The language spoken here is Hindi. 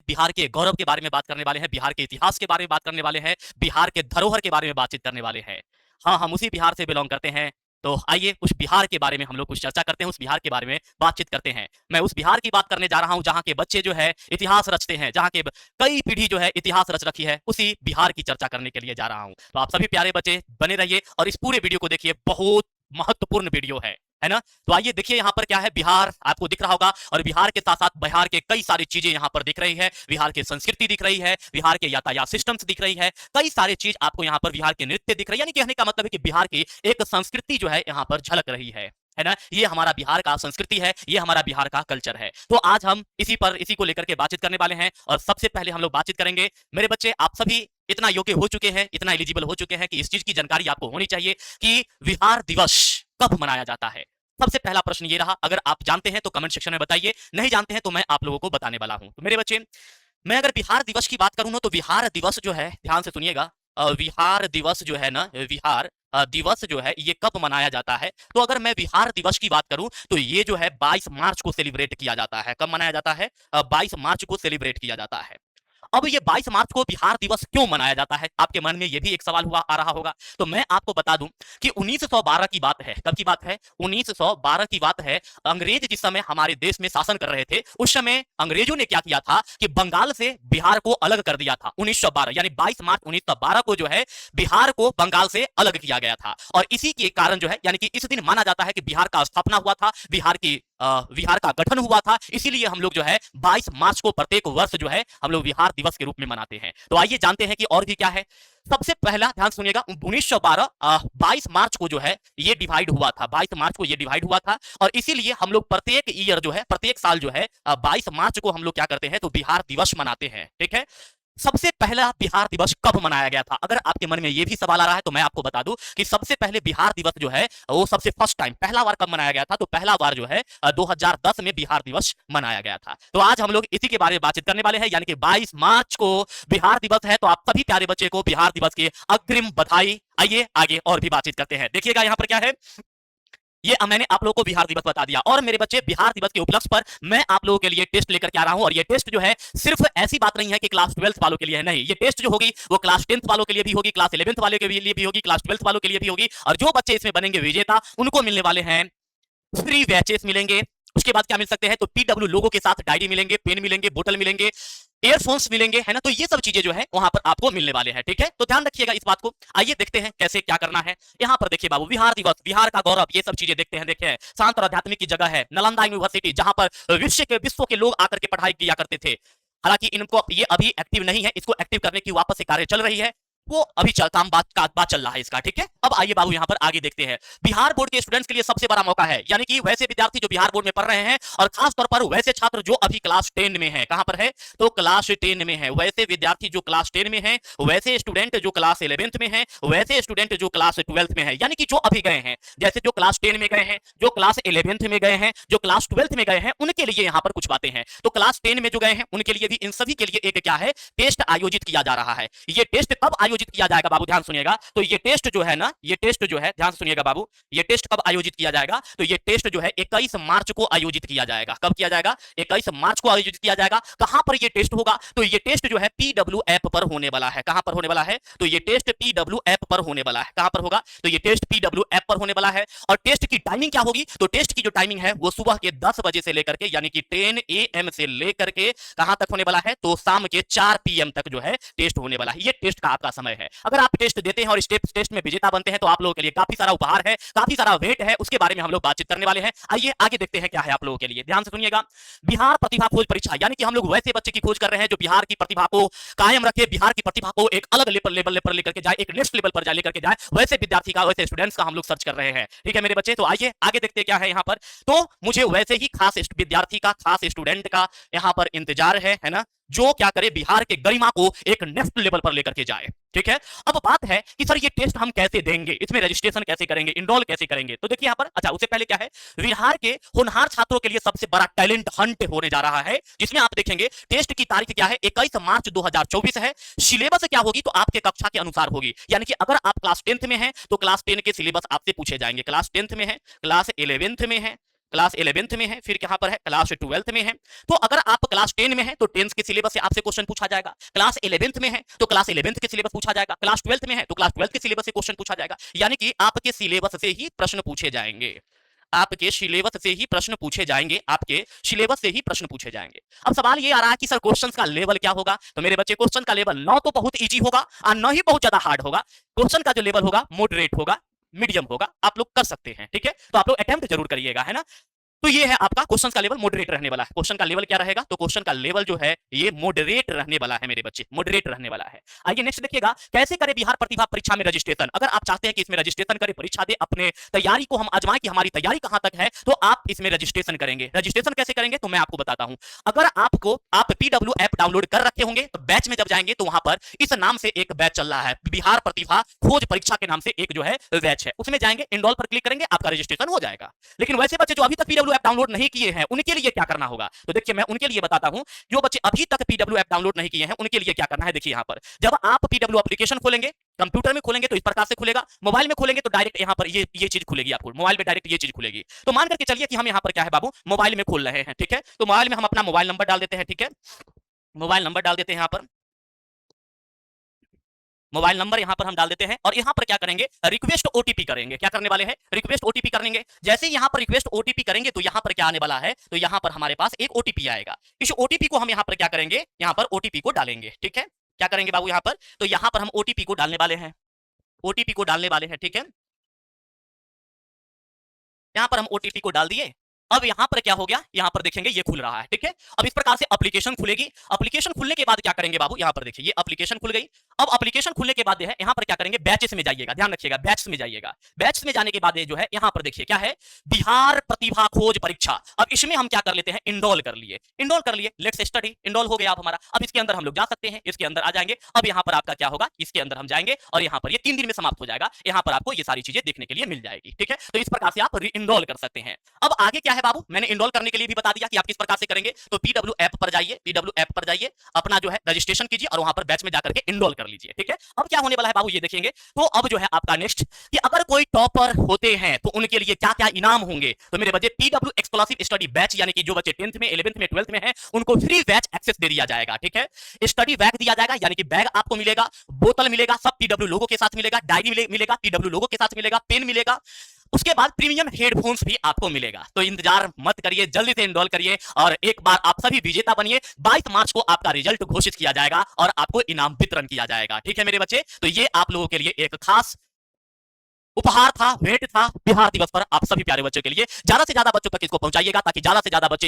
बिहार के गौरव के बारे में बात करने वाले हैं, बिहार के इतिहास के बारे में बात करने वाले हैं, बिहार के धरोहर के बारे में बातचीत करने वाले हैं। हाँ, हम उसी बिहार से बिलोंग करते हैं। तो आइए उस बिहार के बारे में हम लोग कुछ चर्चा करते हैं, उस बिहार के बारे में बातचीत करते हैं। मैं उस बिहार की बात करने जा रहा हूं जहां के बच्चे जो है इतिहास रचते हैं, जहां के कई पीढ़ी जो है इतिहास रच रखी है, उसी बिहार की चर्चा करने के लिए जा रहा हूं। तो आप सभी प्यारे बच्चे बने रहिए और इस पूरे वीडियो को देखिए, बहुत महत्वपूर्ण वीडियो है ना। तो आइए देखिए यहाँ पर क्या है, बिहार आपको दिख रहा होगा और बिहार के साथ साथ बिहार के कई सारी चीजें यहाँ पर दिख रही है। बिहार की संस्कृति दिख रही है, बिहार के यातायात सिस्टम्स दिख रही है, कई सारी चीज आपको यहाँ पर बिहार के नृत्य दिख रही है। यानी कहने का मतलब है कि बिहार की एक संस्कृति जो है यहाँ पर झलक रही है ना। ये हमारा बिहार का संस्कृति है, ये हमारा बिहार का कल्चर है। तो आज हम इसी को लेकर के बातचीत करने वाले हैं। और सबसे पहले हम लोग बातचीत करेंगे, मेरे बच्चे आप सभी इतना योग्य हो चुके हैं, इतना एलिजिबल हो चुके हैं कि इस चीज की जानकारी आपको होनी चाहिए कि बिहार दिवस कब मनाया जाता है। सबसे पहला प्रश्न ये रहा, अगर आप जानते हैं तो कमेंट सेक्शन में बताइए, नहीं जानते हैं तो मैं आप लोगों को बताने वाला हूं। तो मेरे बच्चे, मैं अगर बिहार दिवस की बात करूं ना, तो बिहार दिवस जो है, ध्यान से सुनिएगा, बिहार दिवस जो है ना, बिहार दिवस जो है ये कब मनाया जाता है। तो अगर मैं बिहार दिवस की बात करूं तो ये जो है 22 मार्च को सेलिब्रेट किया जाता है। कब मनाया जाता है? 22 मार्च को सेलिब्रेट किया जाता है। अब ये 22 मार्च को बिहार दिवस क्यों मनाया जाता है, आपके मन में ये भी एक सवाल हुआ आ रहा होगा। तो मैं आपको बता दूं कि 1912 की बात है। कब की बात है? 1912 की बात है। अंग्रेज जिस समय हमारे देश में शासन कर रहे थे, उस समय अंग्रेजों ने क्या किया था कि बंगाल से बिहार को अलग कर दिया था। 1912 यानी 22 मार्च 1912 को जो है बिहार को बंगाल से अलग किया गया था। और इसी के कारण जो है, यानी कि इस दिन माना जाता है कि बिहार का स्थापना हुआ था, बिहार का गठन हुआ था। इसीलिए हम लोग जो है 22 मार्च को प्रत्येक वर्ष जो है हम लोग बिहार दिवस के रूप में मनाते हैं। तो आइए जानते हैं कि और भी क्या है। सबसे पहला ध्यान सुनिएगा, 1912 22 मार्च को जो है ये डिवाइड हुआ था। 22 मार्च को ये डिवाइड हुआ था और इसीलिए हम लोग प्रत्येक ईयर जो है, प्रत्येक साल जो है 22 मार्च को हम लोग क्या करते हैं, तो बिहार दिवस मनाते हैं। ठीक है। सबसे पहला बिहार दिवस कब मनाया गया था, अगर आपके मन में यह भी सवाल आ रहा है तो मैं आपको बता दूं कि सबसे पहले बिहार दिवस जो है वो सबसे फर्स्ट टाइम पहला बार कब मनाया गया था। तो पहला बार जो है 2010 में बिहार दिवस मनाया गया था। तो आज हम लोग इसी के बारे में बातचीत करने वाले हैं, यानी कि 22 मार्च को बिहार दिवस है। तो आप सभी प्यारे बच्चे को बिहार दिवस की अग्रिम बधाई। आइए आगे और भी बातचीत करते हैं। देखिएगा यहाँ पर क्या है, ये मैंने आप लोगों को बिहार दिवस बता दिया। और मेरे बच्चे, बिहार दिवस के उपलक्ष्य पर मैं आप लोगों के लिए टेस्ट लेकर के आ रहा हूं। और ये टेस्ट जो है सिर्फ ऐसी बात नहीं है कि क्लास 12th वालों के लिए है, नहीं, ये टेस्ट जो होगी वो क्लास 10th वालों के लिए भी होगी, क्लास 11th वालों के लिए भी होगी, क्लास 12th वालों के लिए भी होगी। और जो बच्चे इसमें बनेंगे विजेता, उनको मिलने वाले हैं फ्री वैचेस मिलेंगे। उसके बाद क्या मिल सकते हैं, तो पीडब्ल्यू लोगों के साथ डायरी मिलेंगे, पेन मिलेंगे, बोतल मिलेंगे, एयरफोन्स मिलेंगे, है ना। तो ये सब चीजें जो है वहां पर आपको मिलने वाले हैं। ठीक है, तो ध्यान रखिएगा इस बात को। आइए देखते हैं कैसे क्या करना है। यहाँ पर देखिए बाबू, बिहार दिवस, बिहार का गौरव, ये सब चीजें देखते हैं। देखिए, शांत और आध्यात्मिक की जगह है नालंदा यूनिवर्सिटी, जहां पर विश्व के लोग आकर के पढ़ाई किया करते थे। हालांकि इनको ये अभी एक्टिव नहीं है, इसको एक्टिव करने की वापस से कार्य चल रही है, वो अभी काम बात चल रहा है इसका। ठीक है, अब आइए बाबू यहाँ पर आगे देखते हैं। बिहार बोर्ड के स्टूडेंट्स के लिए सबसे बड़ा मौका है, यानी कि वैसे विद्यार्थी जो बिहार बोर्ड में पढ़ रहे हैं और खास तौर पर वैसे छात्र जो अभी क्लास 10 में है। कहां पर है, तो क्लास 10 में है। वैसे विद्यार्थी जो क्लास 10 में है, वैसे स्टूडेंट जो क्लास 11th में है, वैसे स्टूडेंट जो क्लास 12th में है, यानी कि जो अभी गए हैं, जैसे जो क्लास 10 में गए हैं, जो क्लास 11th में गए हैं, जो क्लास 12th में गए हैं, उनके लिए यहाँ पर कुछ बातें हैं। तो क्लास 10 में जो गए हैं उनके लिए भी, इन सभी के लिए एक क्या है, टेस्ट आयोजित किया जा रहा है। ये टेस्ट कब आयोजित किया जाएगा बाबू, ध्यान सुनिएगा। तो ये टेस्ट जो है ना, ये टेस्ट जो है, ध्यान सुनिएगा बाबू, ये टेस्ट कब आयोजित किया जाएगा, तो ये टेस्ट जो है 21 मार्च को आयोजित किया जाएगा। कब किया जाएगा, 21 मार्च को आयोजित किया जाएगा। कहां पर ये टेस्ट होगा, तो ये टेस्ट जो है पीडब्ल्यू ऐप पर होने वाला है। कहां पर होने वाला है, तो ये टेस्ट पीडब्ल्यू ऐप पर होने वाला है। कहां पर होगा, तो ये टेस्ट पीडब्ल्यू ऐप पर होने वाला है। और टेस्ट की टाइमिंग क्या होगी, तो टेस्ट की जो टाइमिंग है वो सुबह के 10 बजे से लेकर के, यानी कि 10 AM से लेकर के कहां तक होने वाला है, तो शाम के 4 PM तक जो है टेस्ट होने वाला है। ये टेस्ट का आपका समय है। अगर आप टेस्ट देते हैं और टेस्ट में विजेता बनते हैं तो आप लोगों के लिए काफी सारा उपहार है, काफी सारा वेट है, उसके बारे में हम लोग बातचीत करने वाले हैं। आइए आगे देखते हैं क्या है आप लोगों के लिए, ध्यान से सुनिएगा। बिहार प्रतिभा खोज परीक्षा, यानी कि हम लोग वैसे बच्चे की खोज कर रहे हैं जो बिहार की प्रतिभा को कायम रखे, बिहार की प्रतिभा को एक अलग लेवल पर लेकर के जाए, एक नेक्स्ट लेवल पर लेकर के जाए, वैसे विद्यार्थी का, वैसे स्टूडेंट्स का हम लोग सर्च कर रहे हैं। ठीक है मेरे बच्चे, तो आइए आगे देखते हैं क्या है यहाँ पर। तो मुझे वैसे ही खास विद्यार्थी का, खास स्टूडेंट का यहाँ पर इंतजार है ना, जो क्या करे, बिहार के गरिमा को एक नेक्स्ट लेवल पर लेकर के जाए। ठीक है, अब बात है कि सर ये टेस्ट हम कैसे देंगे, इसमें रजिस्ट्रेशन कैसे करेंगे, इनरोल कैसे करेंगे। तो देखिए यहाँ पर, अच्छा उससे पहले क्या है, बिहार के होनहार छात्रों के लिए सबसे बड़ा टैलेंट हंट होने जा रहा है, जिसमें आप देखेंगे टेस्ट की तारीख क्या है, 21 मार्च 2024 है। सिलेबस क्या होगी, तो आपके कक्षा के अनुसार होगी, यानी कि अगर आप क्लास 10th में हैं तो क्लास 10 के सिलेबस आपसे पूछे जाएंगे, क्लास 10th में है, क्लास 11th में है, क्लास 11th में है, फिर कहां पर है क्लास 12th में है। तो अगर आप क्लास 10 में है तो 10th के सिलेबस से आपसे क्वेश्चन पूछा जाएगा, क्लास 11th में है तो क्लास 11th के सिलेबस पूछा जाएगा, क्लास 12th में है तो क्लास 12th के सिलेबस से क्वेश्चन पूछा जाएगा। यानी कि आपके सिलेबस से ही प्रश्न पूछे जाएंगे, आपके सिलेबस से ही प्रश्न पूछे जाएंगे, आपके सिलेबस से ही प्रश्न पूछे जाएंगे। अब सवाल ये आ रहा है कि सर क्वेश्चंस का लेवल क्या होगा? तो मेरे बच्चे क्वेश्चन का लेवल न तो बहुत इजी होगा और न ही बहुत ज्यादा हार्ड होगा। क्वेश्चन का जो लेवल होगा मॉडरेट होगा, मीडियम होगा, आप लोग कर सकते हैं, ठीक है। तो आप लोग अटेम्प्ट जरूर करिएगा, है ना। तो ये है आपका क्वेश्चन का लेवल मॉडरेट रहने वाला है। क्वेश्चन का लेवल क्या रहेगा? तो क्वेश्चन का लेवल जो है ये मॉडरेट रहने वाला है मेरे बच्चे, मॉडरेट रहने वाला है। आइए नेक्स्ट देखिएगा, कैसे करें बिहार प्रतिभा परीक्षा में रजिस्ट्रेशन। अगर आप चाहते हैं कि इसमें रजिस्ट्रेशन करें, परीक्षा दे, अपने तैयारी को हम आजमाएं कि हमारी तैयारी कहां तक है, तो आप इसमें रजिस्ट्रेशन करेंगे। रजिस्ट्रेशन कैसे करेंगे तो मैं आपको बताता हूं। अगर आप पीडब्ल्यू ऐप डाउनलोड कर रखे होंगे तो बैच में जब जाएंगे तो वहां पर इस नाम से एक बैच चल रहा है, बिहार प्रतिभा खोज परीक्षा के नाम से एक जो है बैच है, उसमें जाएंगे, इनरोल पर क्लिक करेंगे, आपका रजिस्ट्रेशन हो जाएगा। लेकिन वैसे बच्चे जो अभी तक पीडब्ल्यू ऐप डाउनलोड नहीं किए हैं उनके लिए क्या करना होगा? तो देखिए मैं उनके लिए बताता हूं। जो बच्चे अभी तक पीडब्ल्यू ऐप डाउनलोड नहीं किए हैं उनके लिए क्या करना है, देखिए यहां पर जब आप पीडब्ल्यू एप्लीकेशन खोलेंगे, कंप्यूटर में खोलेंगे तो इस प्रकार से खुलेगा, मोबाइल में खोलेंगे तो डायरेक्ट यहां पर ये चीज खुलेगी, आपको मोबाइल में डायरेक्ट ये चीज खुलेगी। तो मान करके चलिए कि हम यहां पर क्या है बाबू, मोबाइल में खोल रहे हैं, ठीक है। तो मोबाइल में हम अपना मोबाइल नंबर डाल देते हैं, ठीक है। मोबाइल नंबर डाल देते हैं, यहां पर मोबाइल नंबर यहां पर हम डाल देते हैं और यहां पर क्या करेंगे, रिक्वेस्ट ओटीपी करेंगे। क्या करने वाले हैं? रिक्वेस्ट ओटीपी करेंगे। जैसे ही यहां पर रिक्वेस्ट ओटीपी करेंगे तो यहां पर क्या आने वाला है, तो यहां पर हमारे पास एक ओटीपी आएगा। इस ओटीपी को हम यहां पर क्या करेंगे, यहां पर ओटीपी को डालेंगे, ठीक है। क्या करेंगे बाबू यहां पर, तो यहां पर हम ओटीपी को डालने वाले हैं, ओटीपी को डालने वाले हैं, ठीक है। यहां पर हम ओटीपी को डाल दिए। अब यहां पर क्या हो गया, यहां पर देखेंगे ये खुल रहा है, ठीक है। अब इस प्रकार से एप्लीकेशन खुलेगी। एप्लीकेशन खुलने के बाद क्या करेंगे बाबू, यहां पर देखिए ये एप्लीकेशन खुल गई। अब एप्लीकेशन खुलने के बाद है यहां पर क्या करेंगे, बैचेस में जाइएगा, ध्यान रखिएगा बैचेस में जाइएगा। बैचेस में जाने के बाद जो है यहां पर देखिए क्या है, बिहार प्रतिभा खोज परीक्षा। अब इसमें हम क्या कर लेते हैं, इनरोल कर लिए, इनरोल कर लिए, लेट्स स्टडी, इनरोल हो गया अब हमारा। अब इसके अंदर हम लोग जा सकते हैं, इसके अंदर आ जाएंगे। अब यहां पर आपका क्या होगा, इसके अंदर हम जाएंगे और यहां पर ये 3 दिन में समाप्त हो जाएगा। यहां पर आपको ये सारी चीजें देखने के लिए मिल जाएगी, ठीक है। तो इस प्रकार से आप इनरोल कर सकते हैं। अब आगे क्या है बाबू, मैंने इनरोल करने के लिए भी बता दिया कि आप किस प्रकार से करेंगे। तो पीडब्ल्यू ऐप पर जाइए, पीडब्ल्यू ऐप पर जाइए, अपना जो है रजिस्ट्रेशन कीजिए और वहां पर बैच में जाकर के इनरोल कर लीजिए, ठीक है। अब क्या होने वाला है बाबू ये देखेंगे। तो अब जो है आपका नेक्स्ट कि अगर कोई टॉपर होते हैं तो उनके लिए क्या क्या इनाम होंगे। तो मेरे बच्चे पीडब्ल्यू एक्सक्लूसिव स्टडी बैच, यानी कि जो बच्चे 10th में 11th में 12th में है उनको फ्री बैच एक्सेस दे दिया जाएगा, ठीक है। स्टडी बैग दिया जाएगा, यानी कि बैग आपको मिलेगा, बोतल मिलेगा, सब पीडब्ल्यू लोगो के साथ मिलेगा, डायरी मिलेगा, पीडब्ल्यू लोगो के साथ मिलेगा, पेन मिलेगा। उसके बाद प्रीमियम हेडफोन्स भी आपको मिलेगा। तो इंतजार मत करिए, जल्दी से इनरोल करिए और एक बार आप सभी विजेता बनिए। 22 मार्च को आपका रिजल्ट घोषित किया जाएगा और आपको इनाम वितरण किया जाएगा, ठीक है मेरे बच्चे। तो ये आप लोगों के लिए एक खास उपहार था, भेंट था बिहार दिवस पर आप सभी प्यारे बच्चों के लिए। ज्यादा से ज्यादा बच्चों तक इसको पहुंचाइएगा ताकि ज्यादा से ज्यादा बच्चे